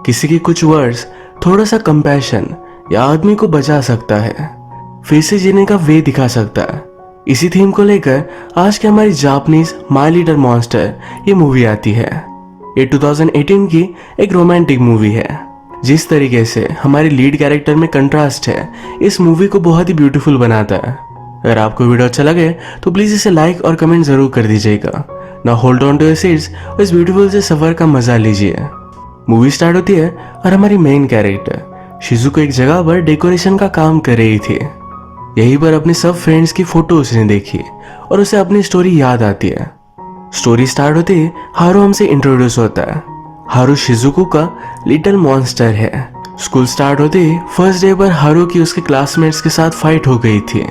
किसी के कुछ वर्ड्स, थोड़ा सा कंपैशन या आदमी को बचा सकता है, फिर से जीने का वे दिखा सकता है। इसी थीम को लेकर आज की हमारी जापानीज माय लिटिल मॉन्स्टर ये मूवी आती है। ये 2018 की एक रोमांटिक मूवी है। जिस तरीके से हमारी लीड कैरेक्टर में कंट्रास्ट है, इस मूवी को बहुत ही ब्यूटीफुल बनाता है। अगर आपको वीडियो अच्छा लगे तो प्लीज इसे लाइक और कमेंट जरूर कर दीजिएगा। ना hold on to your seats और इस ब्यूटीफुल से सफर का मजा लीजिए। मूवी स्टार्ट होती है और हमारी मेन कैरेक्टर शिजुको एक जगह पर डेकोरेशन का काम कर रही थी। यहीं पर अपने सब फ्रेंड्स की फोटो उसने देखी और उसे अपनी स्टोरी याद आती है। स्टोरी स्टार्ट होते ही हारू हमसे इंट्रोड्यूस होता है। हारू शिजुको का लिटिल मॉन्स्टर है। स्कूल स्टार्ट होते ही फर्स्ट डे पर हारू की उसके क्लासमेट्स के साथ फाइट हो गई थी।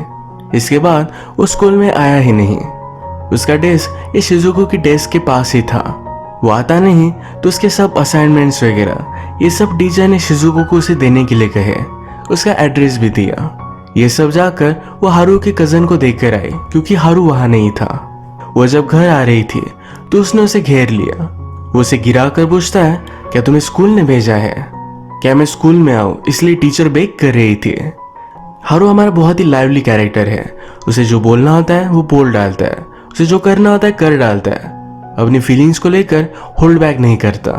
इसके बाद वो स्कूल में आया ही नहीं। उसका डेस्क ये शिजुको की डेस्क के पास ही था। वो आता नहीं तो उसके सब असाइनमेंट्स वगैरह ये सब टीचर ने शिजुको को उसे देने के लिए कहे। उसका एड्रेस भी दिया। ये सब जाकर वो हारू के कजन को देखकर आई क्योंकि हारू वहां नहीं था। वो जब घर आ रही थी तो उसने उसे घेर लिया। वो उसे गिरा कर पूछता है, क्या तुम्हें स्कूल ने भेजा है? क्या मैं स्कूल में आऊं इसलिए टीचर बेक कर रही थी? हारू हमारा बहुत ही लाइवली कैरेक्टर है। उसे जो बोलना होता है वो बोल डालता है, उसे जो करना होता है कर डालता है। अपनी फीलिंग्स को लेकर होल्ड बैक नहीं करता।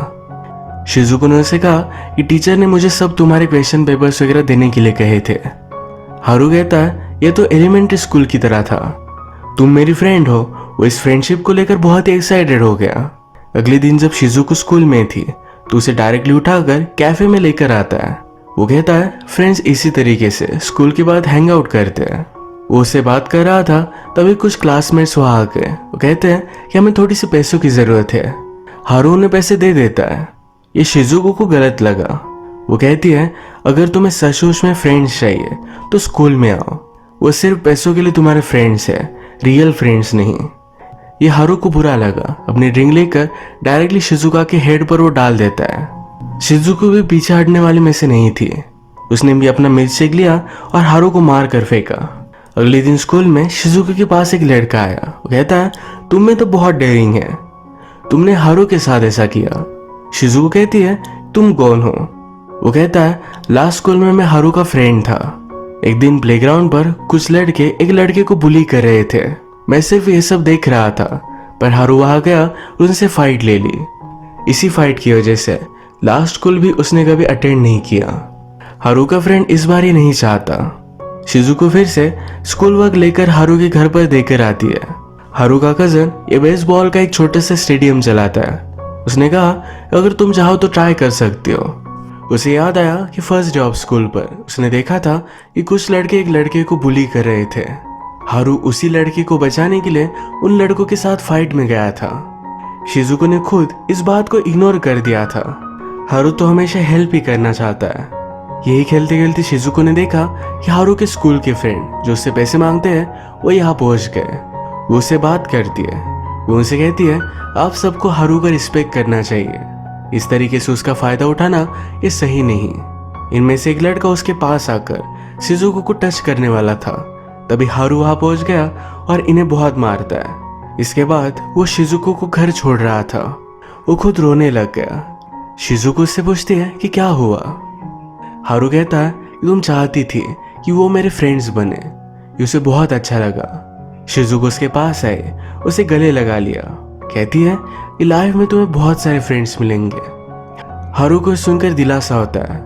शिजुको ने उसे कहा कि टीचर ने मुझे सब तुम्हारे क्वेश्चन पेपर्स वगैरह देने के लिए कहे थे। हारू कहता है, ये तो एलिमेंट्री स्कूल की तरह था। तुम मेरी फ्रेंड हो। वो इस फ्रेंडशिप को लेकर बहुत ही एक्साइटेड हो गया। अगले दिन जब शिजुको स्कूल में थी तो उसे डायरेक्टली उठाकर कैफे में लेकर आता है। वो कहता है, फ्रेंड्स इसी तरीके से स्कूल के बाद हैंग आउट करते हैं। वो उससे बात कर रहा था तभी कुछ क्लासमेट्स वहां आ गए। वो कहते हैं कि हमें थोड़ी सी पैसों की जरूरत है। हारू उन्हें पैसे दे देता है। ये शिजुको को गलत लगा। वो कहती है, अगर तुम्हें सचमुच में फ्रेंड्स चाहिए तो स्कूल में आओ। वो सिर्फ पैसों के लिए तुम्हारे फ्रेंड्स है, रियल फ्रेंड्स नहीं। ये हारू को बुरा लगा। अपनी रिंग लेकर डायरेक्टली शिजुका के हेड पर वो डाल देता है। शिजुको भी पीछे हटने वाली में से नहीं थी। उसने भी अपना मिल्क शेक लिया और हारू को मार कर फेंका। अगले दिन स्कूल में शिजुको के पास एक लड़का आया। वो कहता है, तुम में तो बहुत डेयरिंग है, तुमने हारू के साथ ऐसा किया। शिजुको कहती है, तुम कौन हो? वो कहता है, लास्ट स्कूल में मैं हारू का फ्रेंड था। एक दिन प्लेग्राउंड पर कुछ लड़के एक लड़के को बुली कर रहे थे। मैं सिर्फ ये सब देख रहा था, पर हारू वहां गया और उनसे फाइट ले ली। इसी फाइट की वजह से लास्ट स्कूल भी उसने कभी अटेंड नहीं किया। हारू का फ्रेंड इस बार ही नहीं चाहता। शिजुको फिर से स्कूल वर्क लेकर हारू के घर पर देकर आती है। हारू का कजन ये बेसबॉल का एक छोटा सा स्टेडियम चलाता है। उसने कहा, अगर तुम चाहो तो ट्राई कर सकते हो। उसे याद आया कि फर्स्ट डे ऑफ स्कूल पर उसने देखा था कि कुछ लड़के एक लड़के को बुली कर रहे थे। हारू उसी लड़के को बचाने के लिए उन लड़कों के साथ फाइट में गया था। शिजुको ने खुद इस बात को इग्नोर कर दिया था। हारू तो हमेशा हेल्प ही करना चाहता है। यही खेलते खेलते शिजुको ने देखा कि हारू के स्कूल के फ्रेंड जो उससे पैसे मांगते हैं वो यहाँ पहुंच गए। वो उससे बात करती है। वो उनसे कहती है, आप सबको हारू का रिस्पेक्ट करना चाहिए। इस तरीके से उसका फायदा उठाना ये सही नहीं। इनमें से एक लड़का उसके पास आकर शिजुको को टच करने वाला था। तभी हारू वहां पहुंच गया और इन्हें बहुत मारता है। इसके बाद वो शिजुको को घर छोड़ रहा था। वो खुद रोने लग गया। शिजुको उससे पूछती है कि क्या हुआ। हारू कहता है कि तुम चाहती थी कि वो मेरे फ्रेंड्स बने। ये उसे बहुत अच्छा लगा। शिजुको उसके पास आए, उसे गले लगा लिया। कहती है कि लाइफ में तुम्हें बहुत सारे फ्रेंड्स मिलेंगे। हारू को सुनकर दिलासा होता है।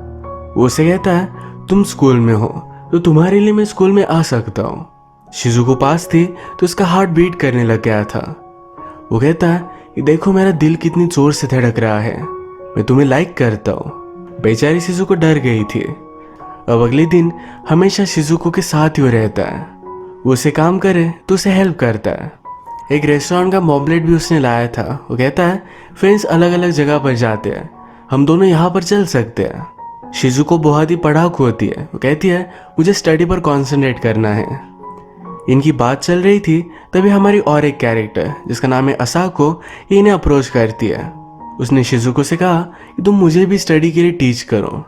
वो उसे कहता है, तुम स्कूल में हो तो तुम्हारे लिए मैं स्कूल में आ सकता हूँ। शिजुको पास थी तो उसका हार्ट बीट करने लग गया था। वो कहता है कि देखो मेरा दिल कितनी जोर से धड़क रहा है, मैं तुम्हें लाइक करता हूँ। बेचारी शिजुको डर गई थी। अब अगले दिन हमेशा शिजुको के साथ ही वो रहता है। वो उसे काम करे तो उसे हेल्प करता है। एक रेस्टोरेंट का मॉबलेट भी उसने लाया था। वो कहता है, फ्रेंड्स अलग अलग जगह पर जाते हैं, हम दोनों यहाँ पर चल सकते हैं। शिजुको बहुत ही पढ़ाकू होती है। वो कहती है, मुझे स्टडी पर कॉन्सेंट्रेट करना है। इनकी बात चल रही थी तभी हमारी और एक कैरेक्टर जिसका नाम है असाको ये इन्हें अप्रोच करती है। उसने शिजुको से कहा कि तुम मुझे भी स्टडी के लिए टीच करो।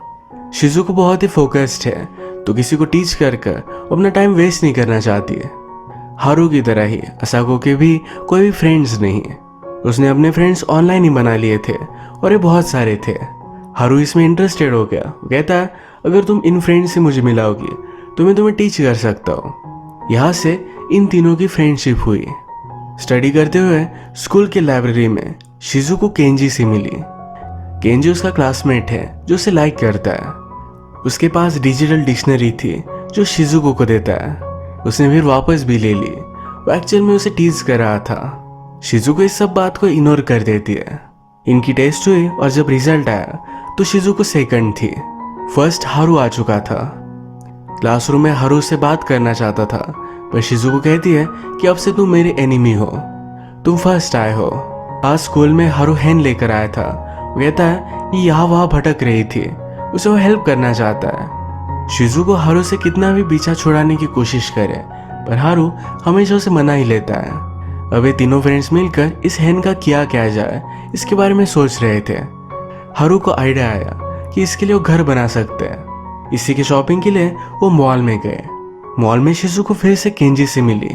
शिजुको बहुत ही फोकस्ड है तो किसी को टीच कर अपना टाइम वेस्ट नहीं करना चाहती है। हारू की तरह ही असाको के भी कोई भी फ्रेंड्स नहीं। उसने अपने फ्रेंड्स ऑनलाइन ही बना लिए थे और ये बहुत सारे थे। हारू इसमें इंटरेस्टेड हो गया। वो कहता है अगर तुम इन फ्रेंड से मुझे मिलाओगी तो मैं तुम्हें टीच कर सकता हूँ। यहाँ से इन तीनों की फ्रेंडशिप हुई। स्टडी करते हुए स्कूल के लाइब्रेरी में शिजुको केंजी से मिली। केंजी उसका क्लासमेट है जो उसे लाइक करता है। उसके पास डिजिटल डिक्शनरी थी जो शिजुको को देता है। उसने फिर वापस भी ले ली। वो एक्चुअल में उसे टीज कर रहा था। शिजुको इस सब बात को इग्नोर कर देती है। इनकी टेस्ट हुई और जब रिजल्ट आया तो शिजुको सेकंड थी। फर्स्ट हारू आ चुका था। क्लासरूम में हारू से बात करना चाहता था पर शिजुको कहती है कि अब से तुम मेरे एनिमी हो, तुम फर्स्ट आए हो। आज स्कूल में हारू हैन लेकर आया था। वो कहता है कि यहाँ वहाँ भटक रही थी, उसे वो हेल्प करना चाहता है। शिजुको हारू से कितना भी पीछा छुड़ाने की कोशिश करे पर हारू हमेशा उसे मना ही लेता है। अब ये तीनों फ्रेंड्स मिलकर इस हैन का किया जाए इसके बारे में सोच रहे थे। हारू को आइडिया आया कि इसके लिए वो घर बना सकते हैं। इसी के शॉपिंग के लिए वो मॉल में गए। मॉल में शिजुको फिर से केंजी से मिली।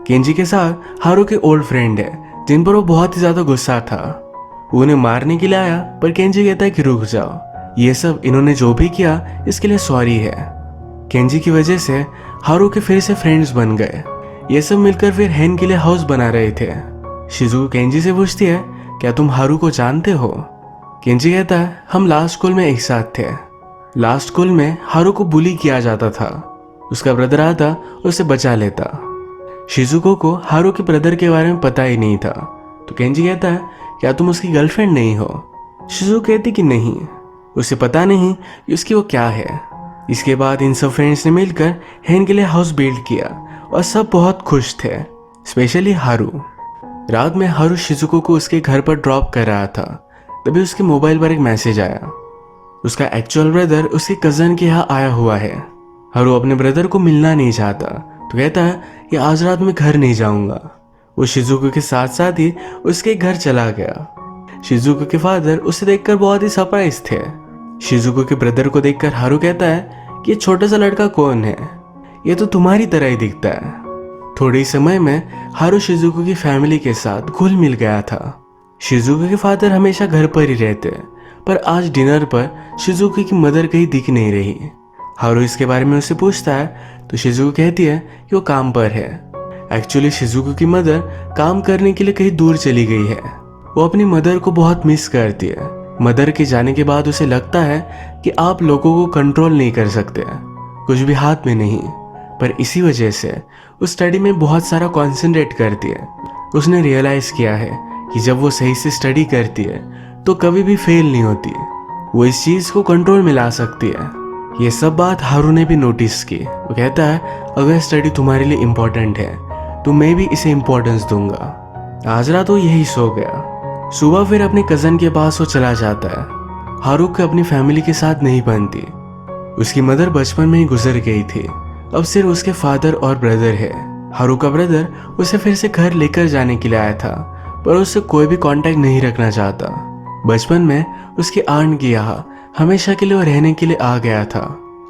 केंजी के साथ हारू के ओल्ड फ्रेंड है जिन पर वो बहुत ही ज्यादा गुस्सा था। वो उन्हें मारने के लिए आया पर केंजी कहता है कि रुक जाओ, ये सब इन्होंने जो भी किया इसके लिए सॉरी है। केंजी की वजह से हारू के फिर से फ्रेंड्स बन गए। ये सब मिलकर फिर हैन के लिए हाउस बना रहे थे। शिजुको केंजी से पूछती है क्या तुम हारू को जानते हो? केंजी कहता है हम लास्ट स्कूल में एक साथ थे। लास्ट स्कूल में हारू को बुली किया जाता था। उसका ब्रदर आता और उसे बचा लेता। शिजुको को हारू के ब्रदर के बारे में पता ही नहीं था तो केंजी कहता है क्या तुम उसकी गर्लफ्रेंड नहीं हो? शिजुको कहती कि नहीं, उसे पता नहीं कि उसकी वो क्या है। इसके बाद इन सब फ्रेंड्स ने मिलकर हैन के लिए हाउस बिल्ड किया और सब बहुत खुश थे, स्पेशली हारू। रात में हारू शिजुको को उसके घर पर ड्रॉप कर रहा था तभी उसके मोबाइल पर एक मैसेज आया। उसका एक्चुअल ब्रदर उसके कजन के यहाँ आया हुआ है। हारू अपने ब्रदर को मिलना नहीं चाहता तो कहता है कि आज रात में घर नहीं जाऊंगा। वो शिजुको के साथ साथ ही उसके घर चला गया। शिजुको के फादर उसे देखकर बहुत ही सरप्राइज थे। शिजुको के ब्रदर को देखकर हारू कहता है कि ये छोटा सा लड़का कौन है, ये तो तुम्हारी तरह ही दिखता है। थोड़े ही समय में हारू शिजुको की फैमिली के साथ घुल मिल गया था। शिजुको के फादर हमेशा घर पर ही रहते पर आज डिनर पर शिजुको की मदर कहीं दिख नहीं रही। हारू इसके बारे में उससे पूछता है तो शिजुको कहती है कि वो काम पर है। एक्चुअली शिजुको की मदर काम करने के लिए कहीं दूर चली गई है। वो अपनी मदर को बहुत मिस करती है। मदर के जाने के बाद उसे लगता है कि आप लोगों को कंट्रोल नहीं कर सकते, कुछ भी हाथ में नहीं। पर इसी वजह से वो स्टडी में बहुत सारा कॉन्सेंट्रेट करती है। उसने रियलाइज किया है कि जब वो सही से स्टडी करती है तो कभी भी फेल नहीं होती। वो इस चीज को कंट्रोल में ला सकती है। ये सब बात हारू ने भी नोटिस की। वो कहता है अगर स्टडी तुम्हारे लिए इम्पोर्टेंट है तो मैं भी इसे इम्पोर्टेंस दूंगा। आज रात वो यही सो गया। सुबह फिर अपने कजन के पास वो चला जाता है। हारू को अपनी फैमिली के साथ नहीं बनती। उसकी मदर बचपन में ही गुजर गई थी। अब सिर्फ उसके फादर और ब्रदर है। हारू का ब्रदर उसे फिर से घर लेकर जाने के लिए आया था पर उससे कोई भी कांटेक्ट नहीं रखना चाहता। बचपन में उसकी आंट के यहाँ हमेशा के लिए वो रहने के लिए आ गया था।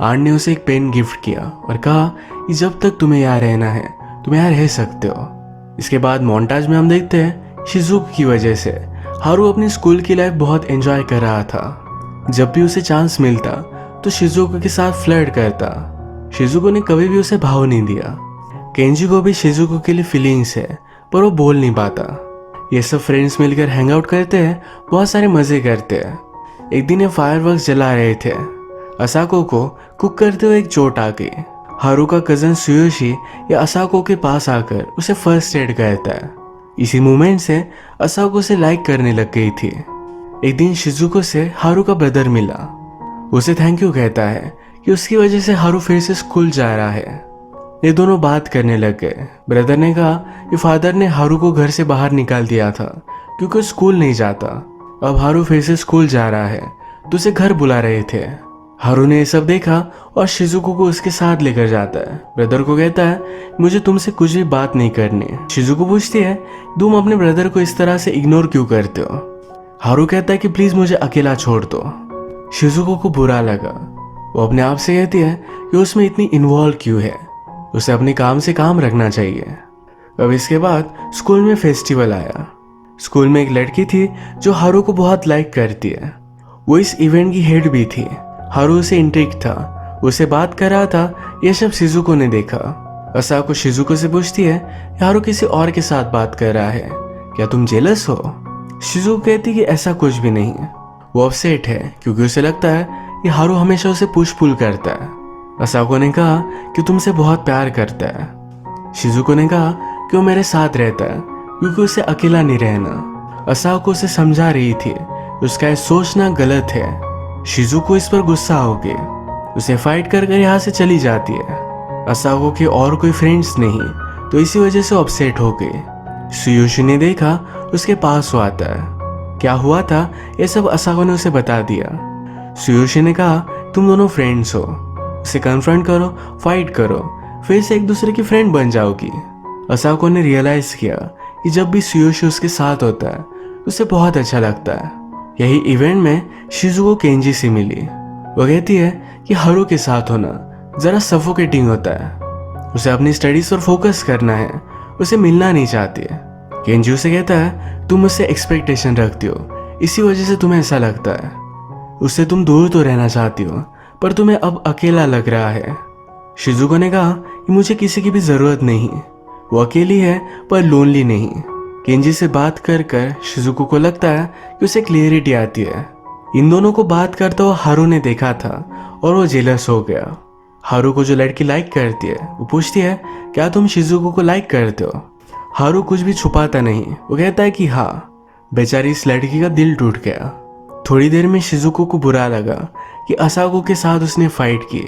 आंट ने उसे एक पेन गिफ्ट किया और कहा कि जब तक तुम्हें यहाँ रहना है तुम यहाँ रह सकते हो। इसके बाद मोन्टाज में हम देखते हैं शिजुको की वजह से हारू अपनी स्कूल की लाइफ बहुत एंजॉय कर रहा था। जब भी उसे चांस मिलता तो शिजुको के साथ फ्लर्ट करता। शिजुको ने कभी भी उसे भाव नहीं दिया। केंजी को भी शिजुको के लिए फीलिंग्स है पर वो बोल नहीं पाता। ये सब फ्रेंड्स मिलकर हैंग आउट करते हैं, बहुत सारे मजे करते हैं। एक दिन ये फायरवर्क्स जला रहे थे। असाको को कुक करते हुए एक चोट आ गई। हारू का कजन सुयोशी या असाको के पास आकर उसे फर्स्ट एड करता है। इसी मोमेंट से असाको से लाइक करने लग गई थी। एक दिन शिजुको से हारू का ब्रदर मिला। उसे थैंक यू कहता है कि उसकी वजह से हारू फिर से स्कूल जा रहा है। ये दोनों बात करने लग गए। ब्रदर ने कहा कि फादर ने हारू को घर से बाहर निकाल दिया था क्योंकि स्कूल नहीं जाता। अब हारू फिर से स्कूल जा रहा है तो उसे घर बुला रहे थे। हारू ने ये सब देखा और शिजुको को उसके साथ लेकर जाता है। ब्रदर को कहता है मुझे तुमसे कुछ भी बात नहीं करनी। शिजुको पूछती है तुम अपने ब्रदर को इस तरह से इग्नोर क्यों करते हो? हारू कहता है कि प्लीज मुझे अकेला छोड़ दो। शिजुको को बुरा लगा। वो अपने आप से कहती है कि उसमें इतनी इन्वॉल्व क्यों है, उसे अपने काम से काम रखना चाहिए। अब इसके बाद स्कूल में फेस्टिवल आया। स्कूल में एक लड़की थी जो हारू को बहुत लाइक करती है। वो इस इवेंट की हेड भी थी। हारू उसे इंट्रिग था, उसे बात कर रहा था। यह सब शिजुको ने देखा। असाको शिजुको से पूछती है, हारू किसी और के साथ बात कर रहा है, क्या तुम जेलस हो? शिजुको कहती कि ऐसा कुछ भी नहीं। वो अपसेट है क्योंकि उसे लगता है कि हारू हमेशा उसे पुश पुल करता है। असाको ने कहा कि तुमसे बहुत प्यार करता है। शिजुको ने कहा कि वो मेरे साथ रहता है क्योंकि उसे अकेला नहीं रहना। असाको उसे समझा रही थी उसका यह सोचना गलत है। शिजुको इस पर गुस्सा हो गई, उसे फाइट कर यहाँ से चली जाती है। असाको के और कोई फ्रेंड्स नहीं, तो इसी वजह से अपसेट हो गई। सुयोशी ने देखा, उसके पास वो आता है। क्या हुआ था ये सब असाको ने उसे बता दिया। सुयोशी ने कहा तुम दोनों फ्रेंड्स हो, उसे कन्फ्रंट करो, फाइट करो, फिर से एक दूसरे की फ्रेंड बन जाओगी। असाको ने रियलाइज किया कि जब भी सुयोशी उसके साथ होता है उसे बहुत अच्छा लगता है। यही इवेंट में शिजुको केंजी से मिली। वो कहती है कि हारू के साथ होना जरा सफोकेटिंग होता है, उसे अपनी स्टडीज पर फोकस करना है, उसे मिलना नहीं चाहती है। केंजी उसे कहता है तुम मुझसे एक्सपेक्टेशन रखती हो, इसी वजह से तुम्हें ऐसा लगता है। उससे तुम दूर तो रहना चाहती हो पर तुम्हें अब अकेला लग रहा है। शिजुको ने कहा कि मुझे किसी की भी जरूरत नहीं, वो अकेली है पर लोनली नहीं। केंजी से बात कर कर शिजुको को लगता है कि उसे क्लियरिटी आती है। इन दोनों को बात करता हुआ हारू ने देखा था और वो जेलस हो गया। हारू को जो लड़की लाइक करती है वो पूछती है क्या तुम शिजुको को लाइक करते हो? हारू कुछ भी छुपाता नहीं, वो कहता है कि हाँ। बेचारी इस लड़की का दिल टूट गया। थोड़ी देर में शिजुको को बुरा लगा कि असाको के साथ उसने फाइट की।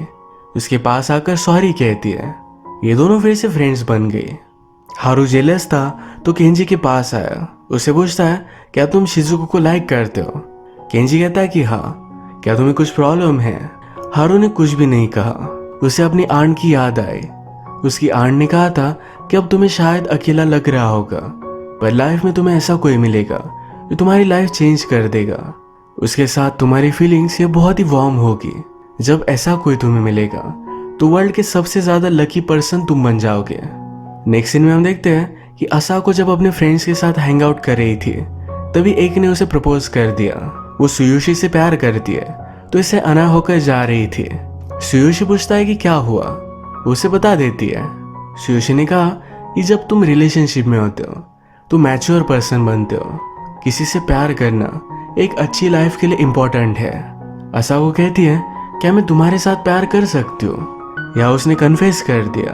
उसके पास आकर सॉरी कहती है। ये दोनों फिर से फ्रेंड्स बन गए। हारू जेलस था तो केंजी के पास आया, उससे पूछता है क्या तुम शिजुको को लाइक करते हो? केंजी कहता है कि हाँ। क्या तुम्हें कुछ प्रॉब्लम है? हारू ने कुछ भी नहीं कहा। उसे अपनी आंट की याद आई। उसकी आंट ने कहा था कि अब तुम्हें शायद अकेला लग रहा होगा पर लाइफ में तुम्हें ऐसा कोई मिलेगा जो तुम्हारी लाइफ चेंज कर देगा। उसके साथ तुम्हारी फीलिंग्स ये बहुत ही वार्म होगी। जब ऐसा कोई तुम्हें मिलेगा तो वर्ल्ड के सबसे ज्यादा लकी पर्सन तुम बन जाओगे। नेक्स्ट सीन में हम देखते हैं कि असाको जब अपने फ्रेंड्स के साथ हैंग आउट कर रही थी तभी एक ने उसे प्रपोज कर दिया। वो सुयोशी से प्यार करती है तो इसे अना होकर जा रही थी। सुयोशी पूछता है कि क्या हुआ, वो उसे बता देती है। सुयोशी ने कहा कि जब तुम रिलेशनशिप में होते हो तो मैच्योर पर्सन बनते हो। किसी से प्यार करना एक अच्छी लाइफ के लिए इम्पोर्टेंट है। असाको कहती है क्या मैं तुम्हारे साथ प्यार कर सकती हूँ? या उसने कन्फेस कर दिया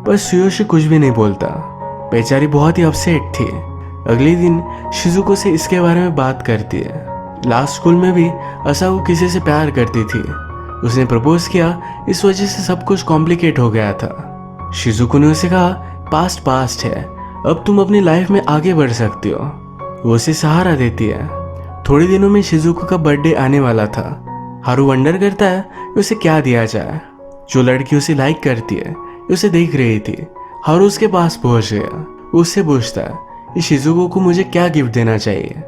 पर सुयोशी कुछ भी नहीं बोलता। बेचारी बहुत ही अपसेट थी। अगले दिन शिजुको से इसके बारे में बात करती है। लास्ट स्कूल में भी असाको किसी से प्यार करती थी, उसने प्रपोज किया, इस वजह से सब कुछ कॉम्प्लिकेट हो गया था। शिजुको ने उसे कहा पास्ट पास्ट है, अब तुम अपनी लाइफ में आगे बढ़ सकती हो। वो उसे सहारा देती है। थोड़े दिनों में शिजुको का बर्थडे आने वाला था। हारू वंडर करता है कि उसे क्या दिया जाए। जो लड़की उसे लाइक करती है उसे देख रही थी। हारू उसके पास पहुंच गया। वो उससे पूछता है कि शिजुको को मुझे क्या गिफ्ट देना चाहिए।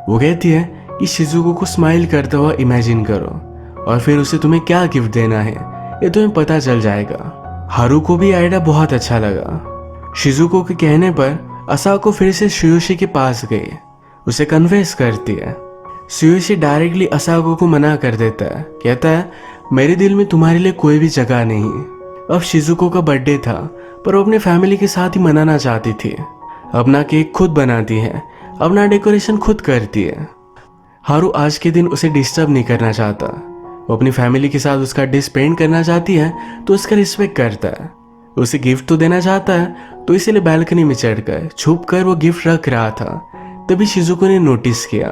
वो कहती है कि शिजुको को स्माइल करता हुआ इमेजिन करो और फिर उसे तुम्हें क्या गिफ्ट देना है ये तुम्हें पता चल जाएगा। हारू को भी आइडिया बहुत अच्छा लगा। शिजुको के कहने पर असाको फिर से सुयोशी के पास गई, उसे कन्फेस करती है। सुयोशी डायरेक्टली असाको को मना कर देता है, कहता है मेरे दिल में तुम्हारे लिए कोई भी जगह नहीं। अब शिजुको का बर्थडे था पर वो अपने फैमिली के साथ ही मनाना चाहती थी। अपना केक खुद बनाती है, अपना डेकोरेशन खुद करती है। हारू आज के दिन उसे डिस्टर्ब नहीं करना चाहता। वो अपनी फैमिली के साथ उसका डे स्पेंड करना चाहती है तो उसका रिस्पेक्ट करता है। उसे गिफ्ट तो देना चाहता है तो इसीलिए बालकनी में चढ़कर छुप कर वो गिफ्ट रख रहा था। तभी शिजुको ने नोटिस किया।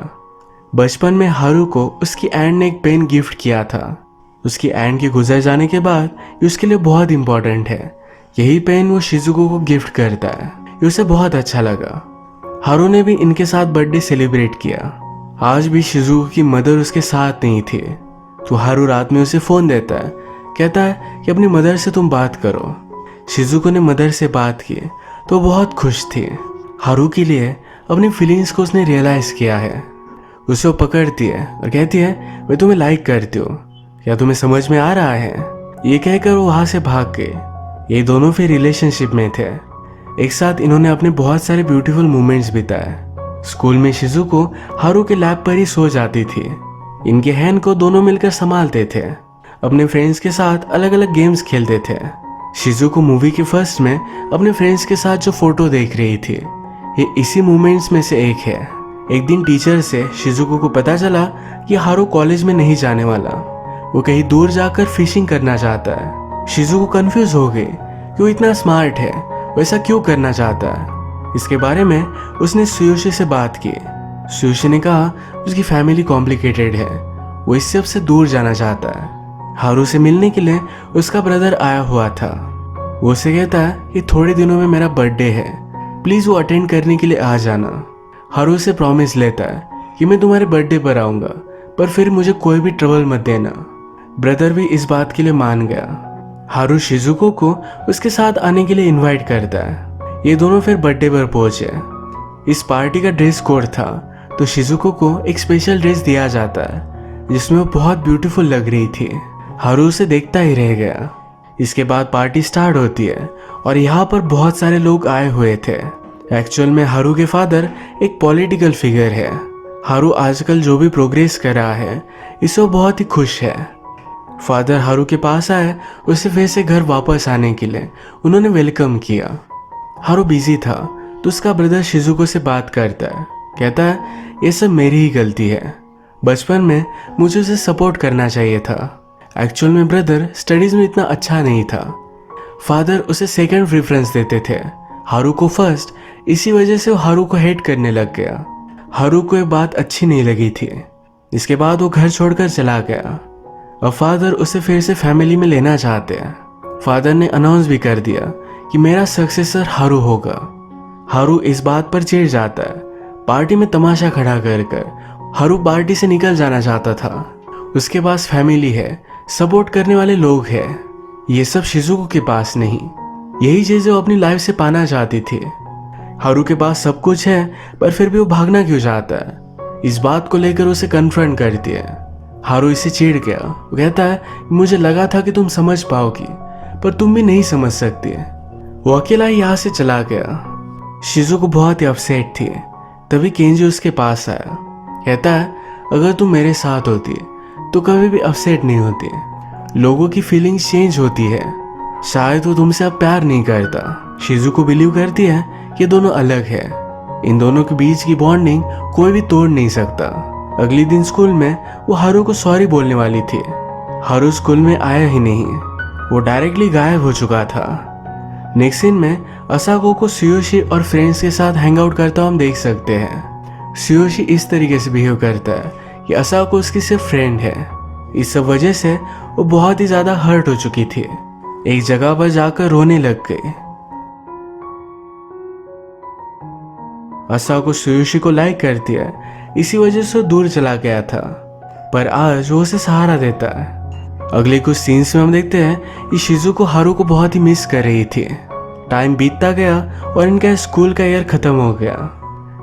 बचपन में हारू को उसकी एंट ने एक पेन गिफ्ट किया था। उसकी एंट के गुजर जाने के बाद ये उसके लिए बहुत इंपॉर्टेंट है। यही पेन वो शिजुको को गिफ्ट करता है। ये उसे बहुत अच्छा लगा। हारू ने भी इनके साथ बर्थडे सेलिब्रेट किया। आज भी शिजुको की मदर उसके साथ नहीं थी तो हारू रात में उसे फोन देता है, कहता है कि अपनी मदर से तुम बात करो। शिजुको ने मदर से बात की तो बहुत खुश थी। हारू के लिए अपनी फीलिंग्स को उसने रियलाइज किया है। उसे वो पकड़ती है और कहती है मैं तुम्हें लाइक करती हूँ, क्या तुम्हें समझ में आ रहा है? ये कहकर वो वहां से भाग गए। ये दोनों फिर रिलेशनशिप में थे। एक साथ इन्होंने अपने बहुत सारे ब्यूटीफुल मोमेंट्स बिताए। स्कूल में शिजुको हारू के लैब पर ही सो जाती थी। इनके हैंड को दोनों मिलकर संभालते थे, अपने फ्रेंड्स के साथ अलग अलग गेम्स खेलते थे। शिजुको मूवी के फर्स्ट में अपने फ्रेंड्स के साथ जो फोटो देख रही थी, ये इसी मोमेंट्स में से एक है। एक दिन टीचर से शिजुको को पता चला कि हारू कॉलेज में नहीं जाने वाला, वो कहीं दूर जाकर फिशिंग करना चाहता है। शिजुको कंफ्यूज हो गई कि वो इतना स्मार्ट है, वैसा क्यों करना चाहता है। इसके बारे में उसने सुयोशी से बात की। सुयोशी ने कहा उसकी फैमिली कॉम्प्लिकेटेड है, वो इस सब से दूर जाना चाहता है। हारू से मिलने के लिए उसका ब्रदर आया हुआ था। वो उसे कहता है कि थोड़े दिनों में मेरा बर्थडे है, प्लीज वो अटेंड करने के लिए आ जाना। हारू से प्रॉमिस लेता है कि मैं तुम्हारे बर्थडे पर आऊंगा, पर फिर मुझे कोई भी ट्रबल मत देना। ब्रदर भी इस बात के लिए मान गया। हारू शिजुको को उसके साथ आने के लिए इनवाइट करता है। ये दोनों फिर बर्थडे पर पहुंचे। इस पार्टी का ड्रेस कोड था, तो शिजुको को एक स्पेशल ड्रेस दिया जाता है जिसमें वो बहुत ब्यूटीफुल लग रही थी। हारू उसे देखता ही रह गया। इसके बाद पार्टी स्टार्ट होती है और यहाँ पर बहुत सारे लोग आए हुए थे। एक्चुअल में हारू के फादर एक पॉलिटिकल फिगर है। हारू आजकल जो भी प्रोग्रेस कर रहा है, इससे वो बहुत ही खुश है। फादर हारू के पास आए, उसे फिर से घर वापस आने के लिए उन्होंने वेलकम किया। हारू बिजी था तो उसका ब्रदर शिजुको से बात करता है, कहता है ये सब मेरी ही गलती है, बचपन में मुझे उसे सपोर्ट करना चाहिए था। एक्चुअल में ब्रदर स्टडीज में इतना अच्छा नहीं था। फादर उसे सेकंड प्रेफरेंस देते थे, हारू को फर्स्ट। इसी वजह से वो हारू को हेट करने लग गया। हारू को ये बात अच्छी नहीं लगी थी। इसके बाद वो घर छोड़कर चला गया। अब फादर उसे फिर से फैमिली में लेना चाहते हैं। फादर ने अनाउंस भी कर दिया कि मेरा सक्सेसर हारू होगा। हारू इस बात पर चिढ़ जाता है। पार्टी में तमाशा खड़ा कर हारू पार्टी से निकल जाना चाहता था। उसके पास फैमिली है, सपोर्ट करने वाले लोग हैं, ये सब शिजुको के पास नहीं। यही चीजें वो अपनी लाइफ से पाना चाहती थी। हारू के पास सब कुछ है, पर फिर भी वो भागना क्यों चाहता है, इस बात को लेकर उसे कन्फ्रंट करती है। हारू इससे चिढ़ गया। वो कहता है मुझे लगा था कि तुम समझ पाओगी, पर तुम भी नहीं समझ सकती। वो अकेला ही यहाँ से चला गया। शिजुको बहुत ही अपसेट थी। तभी केंजी उसके पास आया। कहता है अगर तुम मेरे साथ होती तो कभी भी अपसेट नहीं होती। लोगों की फीलिंग्स चेंज होती है, शायद वो तुमसे अब प्यार नहीं करता। शिजुको बिलीव करती है कि दोनों अलग है। इन दोनों के बीच की बॉन्डिंग कोई भी तोड़ नहीं सकता। अगले दिन स्कूल में वो हारू को सॉरी बोलने वाली थी। हारू स्कूल में आया ही नहीं, वो डायरेक्टली गायब हो चुका था। नेक्स्ट सीन में असाको को सुयोशी और फ्रेंड्स के साथ हैंग आउट करता हम देख सकते हैं। सुयोशी इस तरीके से बिहेव करता है कि असाको उसकी सिर्फ फ्रेंड है। इस सब वजह से वो बहुत ही ज्यादा हर्ट हो चुकी थी। एक जगह पर जाकर रोने लग गई। असाको सुयोशी को लाइक करती है, इसी वजह से वो दूर चला गया था, पर आज वो उसे सहारा देता है। अगले कुछ सीन्स में हम देखते हैं कि शिजुको हारू को बहुत ही मिस कर रही थी। टाइम बीतता गया और इनका स्कूल का ईयर खत्म हो गया।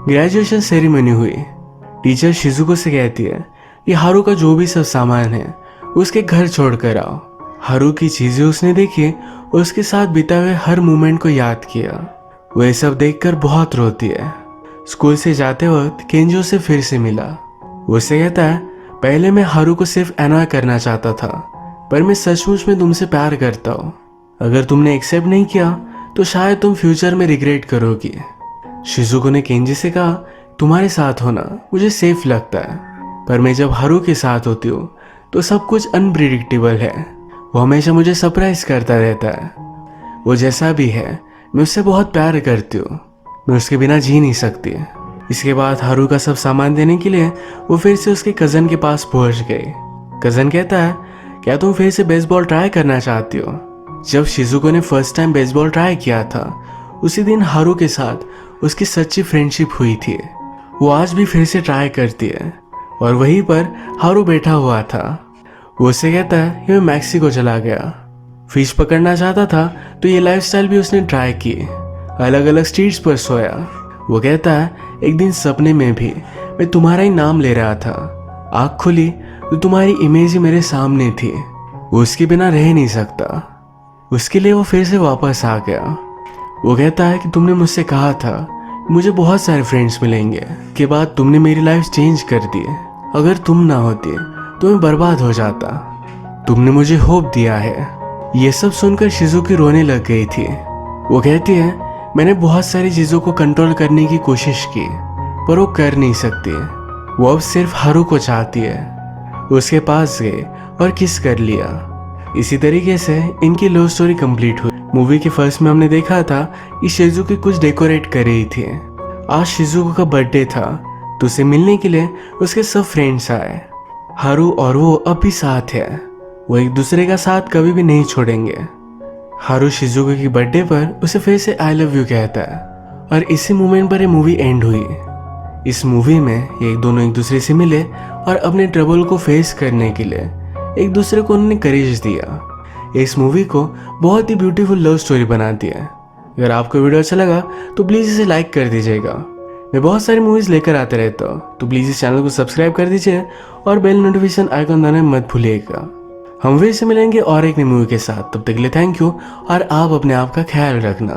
ग्रेजुएशन सेरेमनी हुई। टीचर शिजुको से कहती है कि हारू का जो भी सब सामान है उसके घर छोड़कर आओ। हारू की चीजें उसने देखी और उसके साथ बिता हुए हर मोमेंट को याद किया। वो ये सब देखकर बहुत रोती है। स्कूल से जाते वक्त केंजो से फिर से मिला। वो उससे कहता है पहले मैं हारू को सिर्फ एनॉय करना चाहता था, पर मैं सचमुच में तुमसे प्यार करता हूँ। अगर तुमने एक्सेप्ट नहीं किया तो शायद तुम फ्यूचर में रिग्रेट करोगी। शिजुको ने केंजी से कहा तुम्हारे साथ होना मुझे सेफ लगता है, पर मैं जब हारू के साथ होती हूँ तो सब कुछ अनप्रिडिक्टेबल है। वो हमेशा मुझे सरप्राइज करता रहता है। वो जैसा भी है मैं उससे बहुत प्यार करती हूँ, मैं उसके बिना जी नहीं सकती। इसके बाद हारू का सब सामान देने के लिए वो फिर से उसके कज़न के पास पहुंच गई। कज़न कहता है क्या तुम फिर से बेसबॉल ट्राई करना चाहती हो? जब शिजुको ने फर्स्ट टाइम बेसबॉल ट्राई किया था, उसी दिन हारू के साथ उसकी सच्ची फ्रेंडशिप हुई थी। वो आज भी फिर से ट्राई करती है और वहीं पर हारू बैठा हुआ था। वो उससे कहता है कि मैं मैक्सिको चला गया, फिश पकड़ना चाहता था, तो ये लाइफस्टाइल भी उसने ट्राई की। अलग अलग स्ट्रीट्स पर सोया। वो कहता है एक दिन सपने में भी मैं तुम्हारा ही नाम ले रहा था। आँख खुली तो तुम्हारी इमेज ही मेरे सामने थी। वो उसके बिना रह नहीं सकता। उसके लिए वो फिर से वापस आ गया। वो कहता है कि तुमने मुझसे कहा था मुझे बहुत सारे फ्रेंड्स मिलेंगे, के बाद तुमने मेरी लाइफ चेंज कर दी। अगर तुम ना होती तो मैं बर्बाद हो जाता। तुमने मुझे होप दिया है। ये सब सुनकर शिजुकी रोने लग गई थी। वो कहती है, मैंने बहुत सारी चीजों को कंट्रोल करने की कोशिश की, पर वो कर नहीं सकती। वो अब सिर्फ हारू को चाहती है। उसके पास गए और किस कर लिया। इसी तरीके से इनकी लव स्टोरी कंप्लीट हुई। मूवी के फर्स्ट में हमने देखा था कि शिजुकी कुछ डेकोरेट कर रही थी। आज शिजुको का बर्थडे था, तो उसे मिलने के लिए उसके सब फ्रेंड्स आए। हारू और वो अब भी साथ है। वो एक दूसरे का साथ कभी भी नहीं छोड़ेंगे। हारू शिजुको की बर्थडे पर उसे फिर से आई लव यू कहता है और इसी मोमेंट पर ये मूवी एंड हुई। इस मूवी में ये दोनों एक दूसरे से मिले और अपने ट्रबल को फेस करने के लिए एक दूसरे को उन्होंने करेज दिया। इस मूवी को बहुत ही ब्यूटीफुल लव स्टोरी बनाती है। अगर आपको वीडियो अच्छा लगा तो प्लीज़ इसे लाइक कर दीजिएगा। मैं बहुत सारी मूवीज़ लेकर आते रहता हूँ, तो प्लीज़ इस चैनल को सब्सक्राइब कर दीजिए और बेल नोटिफिकेशन आइकॉन दबाना मत भूलिएगा। हम फिर से मिलेंगे और एक नई मूवी के साथ। तब तक के लिए थैंक यू और आप अपने आप का ख्याल रखना।